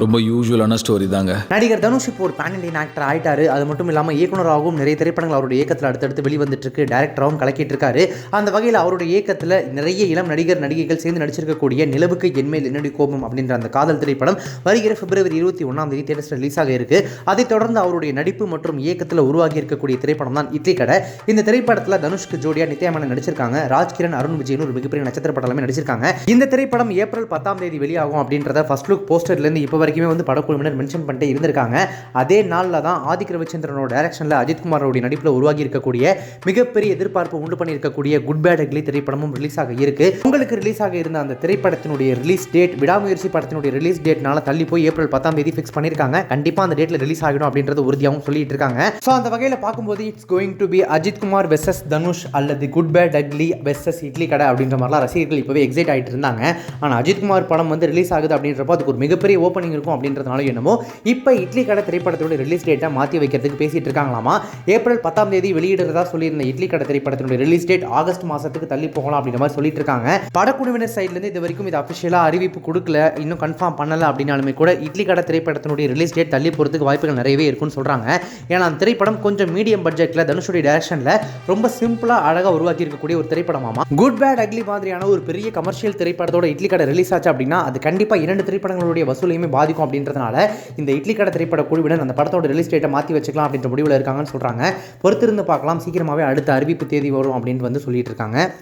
ரொம்ப யூஸ்வலான ஸ்டோரி தாங்க. நடிகர் தனுஷ் இப்போ ஒரு பேன் இண்டியன் ஆக்டர் ஆயிட்டாரு. அது மட்டும் இல்லாமல் இயக்குனராகவும் நிறைய திரைப்படங்கள் அவருடைய இயக்கத்தில் அடுத்தடுத்து வெளிவந்துட்டு இருக்கு. டைரக்டராகவும் கலக்கிட்டு இருக்காரு. அந்த வகையில் அவருடைய இயக்கத்தில் நிறைய இளம் நடிகர் நடிகைகள் சேர்ந்து நடிச்சிருக்கக்கூடிய நிலவுக்கு என்மேல் என்னடி கோபம் அப்படின்ற அந்த காதல் திரைப்படம் வருகிற பிப்ரவரி 21 தேட்டர்ஸ் ரிலீஸ் ஆக இருக்கு. அதைத் தொடர்ந்து அவருடைய நடிப்பு மற்றும் இயக்கத்தில் உருவாகி இருக்கக்கூடிய திரைப்படம் தான் இட்லி கடை. இந்த திரைப்படத்தில் தனுஷ்க்கு ஜோடியா நித்யா மேனன் நடிச்சிருக்காங்க. ராஜ்கிரண், அருண் விஜயன் ஒரு மிகப்பெரிய நட்சத்திர படமே நடிச்சிருக்காங்க. இந்த திரைப்படம் ஏப்ரல் 10 வெளியாகும் அப்படின்றத ஃபர்ஸ்ட் லுக் போஸ்டர்லேருந்து இப்போ வரைக்குமே வந்து படக்குழுவினர் மென்ஷன் பண்ணிட்டு இருந்திருக்காங்க. அதே நாளில் தான் ஆதிக் ரவிச்சந்திரனோட டைரக்ஷனில் அஜித் குமாரோட நடிப்பில் உருவாகி இருக்கக்கூடிய மிகப்பெரிய எதிர்பார்ப்பு உண்டு பண்ணியிருக்கக்கூடிய குட் பேட் அக்லி திரைப்படமும் ரிலீஸ் ஆக இருக்கு. உங்களுக்கு ரிலீஸ் ஆக இருந்த அந்த திரைப்படத்தினுடைய ரிலீஸ் டேட் விடாமுயற்சி படத்தினுடைய ரிலீஸ் டேட்னால தள்ளி போய் ஏப்ரல் 10 ஃபிக்ஸ் பண்ணியிருக்காங்க. கண்டிப்பாக அந்த டேட்டில் ரிலீஸ் ஆகிடும் அப்படின்றது உறுதியாகவும் சொல்லிட்டு இருக்காங்க. ஸோ அந்த வகையில் பார்க்கும்போது it's going to be Ajith Kumar versus Dhanush அல்லது good bad ugly versus Idli Kadai அப்படின்ற மாதிரிலாம் ரசிகர்கள் இப்போவே எக்ஸைட் ஆகிட்டு இருந்தாங்க. ஆனால் அஜித் குமார் படம் வந்து ரிலீஸ் ஆகுது அப்படின்றப்போ அதுக்கு ஒரு மிகப்பெரிய ஓப்பனிங் இருக்கும் அப்படின்றதுனால என்னமோ இப்போ இட்லி கடை திரைப்படத்தோட ரிலீஸ் டேட்டை மாற்றி வைக்கிறதுக்கு பேசிட்டு இருக்காங்களாமா. ஏப்ரல் 10 வெளியிடுறதா சொல்லியிருந்த இட்லி கடை திரைப்படத்தினுடைய ரிலீஸ் டேட் ஆகஸ்ட் மாதத்துக்கு தள்ளி போகலாம் அப்படின்ற மாதிரி சொல்லிட்டு இருக்காங்க. படக்குழுவினர் சைட்லேருந்து இது வரைக்கும் இது அஃபிஷியலாக அறிவிப்பு கொடுக்கல, இன்னும் கன்ஃபார்ம் பண்ணல அப்படின்னாலுமே கூட இட்லி கடை திரைப்படத்தினுடைய ரிலீஸ் டேட் தள்ளி போகிறதுக்கு வாய்ப்புகள் நிறையவே இருக்குன்னு சொல்கிறாங்க. ஏன்னா அந்த திரைப்படம் கொஞ்சம் மீடியம் பட்ஜெட்டில் தனுஷுடைய டைரக்ஷனில் ரொம்ப சிம்பிளாக அழகாக உருவாக்கி இருக்கக்கூடிய ஒரு திரைப்படமாமா. குட் பேட் அக்லி மாதிரியான ஒரு பெரிய கமர்ஷியல் திரைப்படத்தோட இட்லி கடை ரிலீஸ் ஆச்சு அப்படின்னா அது கண்டிப்பாக 2 திரைப்படங்களுடைய வசூலையுமே பாதிக்கும் அப்படின்றதுனால இந்த இட்லி கடை திரைப்பட குழுவினர் அந்த படத்தோட ரிலீஸ் டேட்டை மாற்றி வச்சுக்கலாம் அப்படின்ற முடிவில் இருக்காங்கன்னு சொல்கிறாங்க. பொறுத்திருந்து பார்க்கலாம். சீக்கிரமாகவே அடுத்த அறிவிப்பு தேதி வரும் அப்படின்னு வந்து சொல்லிட்டு இருக்காங்க.